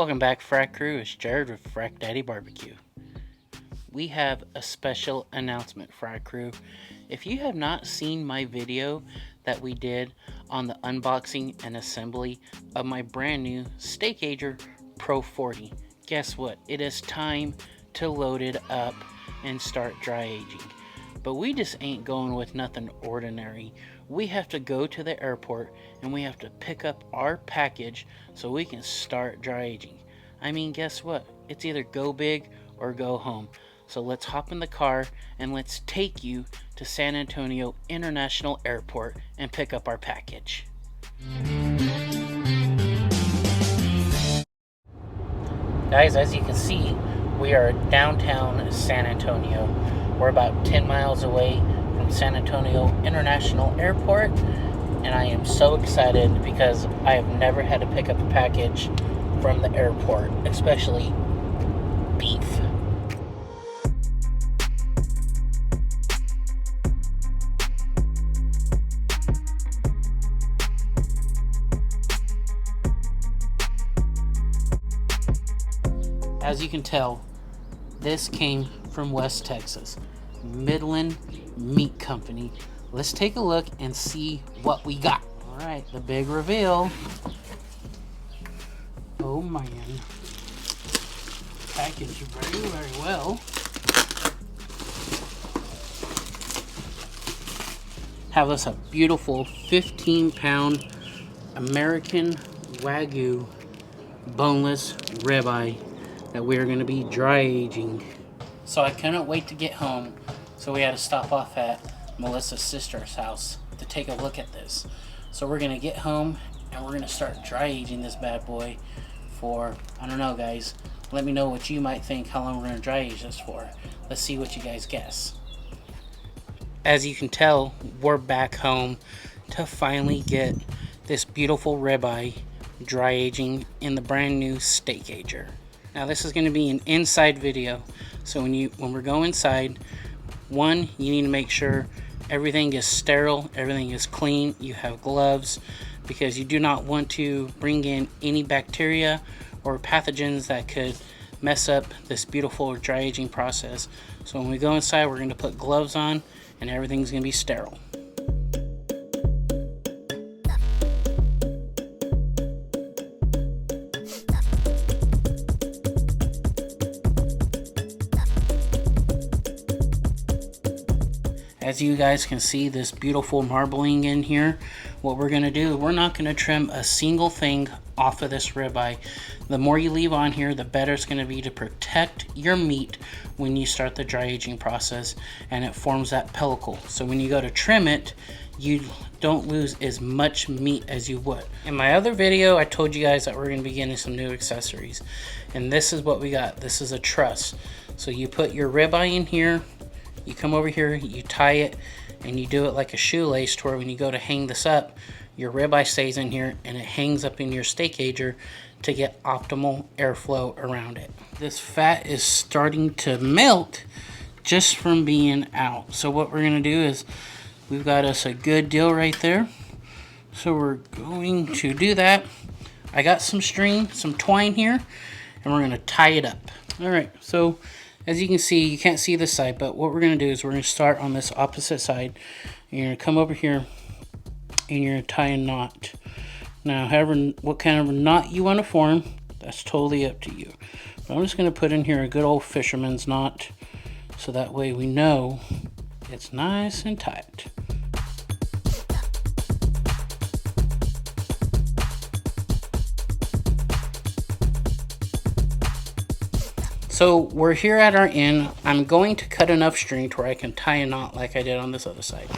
Welcome back, Frac Crew. It's Jared with Frac Daddy Barbecue. We have a special announcement, Frac Crew. If you have not seen my video that we did on the unboxing and assembly of my brand new SteakAger Pro 40, guess what? It is time to load it up and start dry aging. But we just ain't going with nothing ordinary. We have to go to the airport and we have to pick up our package so we can start dry aging. I mean, guess what? It's either go big or go home. So let's hop in the car and let's take you to San Antonio International Airport and pick up our package. Guys, as you can see, we are downtown San Antonio. We're about 10 miles away from San Antonio International Airport, and I am so excited because I have never had to pick up a package from the airport, especially beef. As you can tell, this came from West Texas, Midland Meat Company. Let's take a look and see what we got. All right, the big reveal. Oh man, packaged very, very well. Have us a beautiful 15-pound American Wagyu boneless ribeye that we're going to be dry aging. So I couldn't wait to get home, so we had to stop off at Melissa's sister's house to take a look at this. So we're going to get home and we're going to start dry aging this bad boy for, I don't know guys, let me know what you might think how long we're going to dry age this for. Let's see what you guys guess. As you can tell, we're back home to finally get this beautiful ribeye dry aging in the brand new SteakAger. Now this is going to be an inside video, so when we go inside, one, you need to make sure everything is sterile, everything is clean, you have gloves, because you do not want to bring in any bacteria or pathogens that could mess up this beautiful dry aging process. So when we go inside, we're going to put gloves on and everything's going to be sterile. As you guys can see, this beautiful marbling in here, what we're going to do, we're not going to trim a single thing off of this ribeye. The more you leave on here, the better it's going to be to protect your meat when you start the dry aging process, and it forms that pellicle. So when you go to trim it, you don't lose as much meat as you would. In my other video, I told you guys that we're going to be getting some new accessories, and this is what we got. This is a truss. So you put your ribeye in here, you come over here, you tie it, and you do it like a shoelace to where when you go to hang this up, your ribeye stays in here and it hangs up in your SteakAger to get optimal airflow around it. This fat is starting to melt just from being out. So what we're going to do is, we've got us a good deal right there. So we're going to do that. I got some string, some twine here, and we're going to tie it up. All right, so as you can see, you can't see this side, but what we're going to do is we're going to start on this opposite side. You're going to come over here and you're going to tie a knot. Now, however, what kind of knot you want to form, that's totally up to you. But I'm just going to put in here a good old fisherman's knot, so that way we know it's nice and tight. So we're here at our end. I'm going to cut enough string to where I can tie a knot like I did on this other side.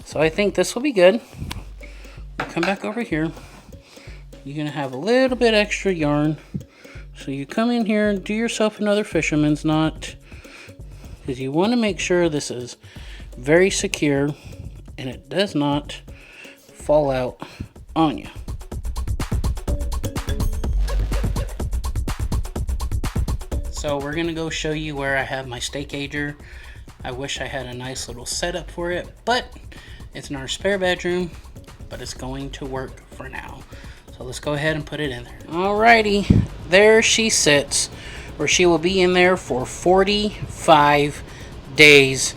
So I think this will be good. We'll come back over here. You're gonna have a little bit extra yarn. So you come in here and do yourself another fisherman's knot, because you want to make sure this is very secure and it does not fall out on you. So we're gonna go show you where I have my SteakAger. I wish I had a nice little setup for it, but it's in our spare bedroom, but it's going to work for now. So let's go ahead and put it in there. Alrighty, there she sits, where she will be in there for 45 days.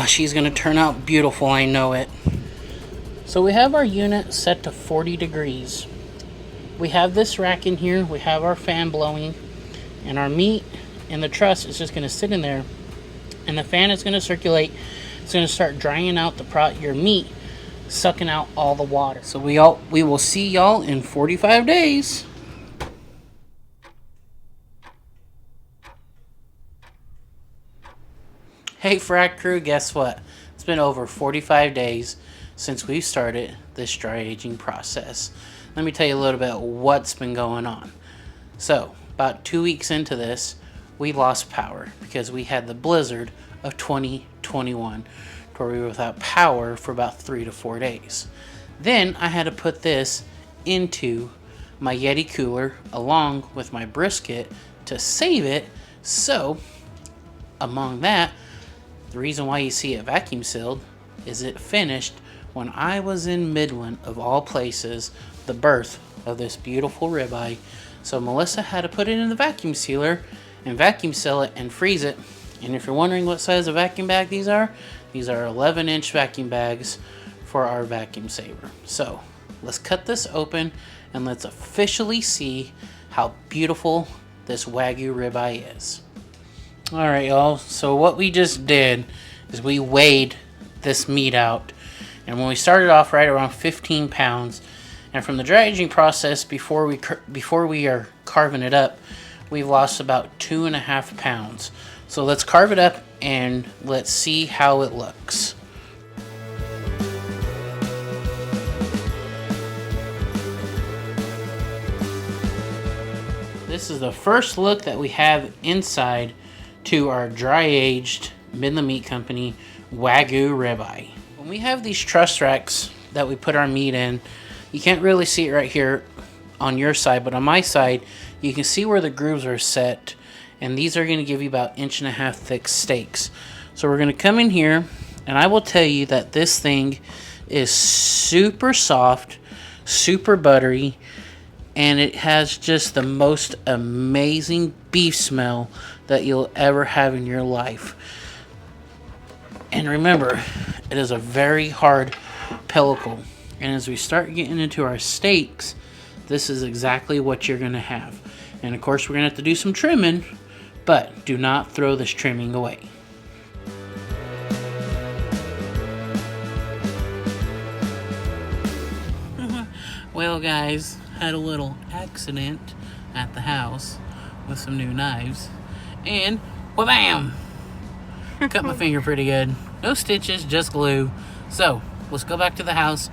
She's going to turn out beautiful, I know it. So we have our unit set to 40 degrees. We have this rack in here, we have our fan blowing, and our meat and the truss is just going to sit in there, and the fan is going to circulate. It's going to start drying out your meat, sucking out all the water. So we will see y'all in 45 days. Hey Frac crew, guess what? It's been over 45 days since we started this dry aging process. Let me tell you a little bit what's been going on. So, about 2 weeks into this, we lost power because we had the blizzard of 2021, where we were without power for about 3 to 4 days. Then I had to put this into my Yeti Cooler along with my brisket to save it. So, among that, the reason why you see it vacuum sealed is it finished when I was in Midland, of all places, the birth of this beautiful ribeye. So Melissa had to put it in the vacuum sealer and vacuum seal it and freeze it. And if you're wondering what size of vacuum bag these are 11-inch vacuum bags for our vacuum saver. So let's cut this open and let's officially see how beautiful this Wagyu ribeye is. Alright y'all, so what we just did is we weighed this meat out, and when we started off right around 15 pounds, and from the dry aging process before we are carving it up, we've lost about 2.5 pounds. So let's carve it up and let's see how it looks. This is the first look that we have inside to our dry aged Midland Meat Company Wagyu ribeye. When we have these truss racks that we put our meat in, you can't really see it right here on your side, but on my side you can see where the grooves are set, and these are going to give you about 1.5 inch thick steaks. So we're going to come in here, and I will tell you that this thing is super soft, super buttery, and it has just the most amazing beef smell that you'll ever have in your life. And remember, it is a very hard pellicle. And as we start getting into our steaks, this is exactly what you're going to have. And of course, we're going to have to do some trimming, but do not throw this trimming away. Well guys, had a little accident at the house with some new knives, and wha-bam! Cut my finger pretty good. No stitches, just glue. So let's go back to the house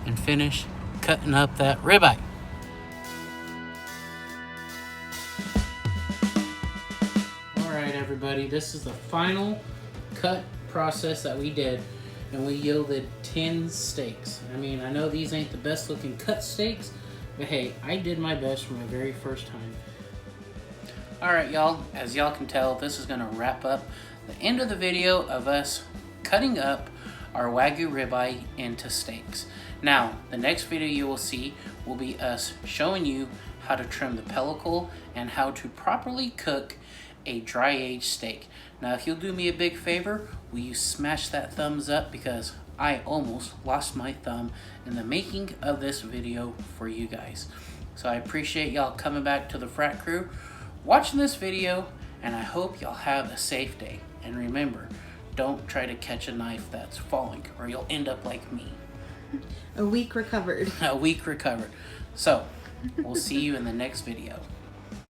and finish cutting up that ribeye. Alright everybody, this is the final cut process that we did, and we yielded 10 steaks. I mean, I know these ain't the best looking cut steaks, but hey, I did my best for my very first time. Alright y'all, as y'all can tell, this is going to wrap up the end of the video of us cutting up our Wagyu ribeye into steaks. Now, the next video you will see will be us showing you how to trim the pellicle and how to properly cook a dry aged steak. Now, if you'll do me a big favor, will you smash that thumbs up, because I almost lost my thumb in the making of this video for you guys. So I appreciate y'all coming back to the Frac crew, watching this video, and I hope y'all have a safe day. And remember, don't try to catch a knife that's falling, or you'll end up like me. A week recovered. A week recovered. So, we'll see you in the next video.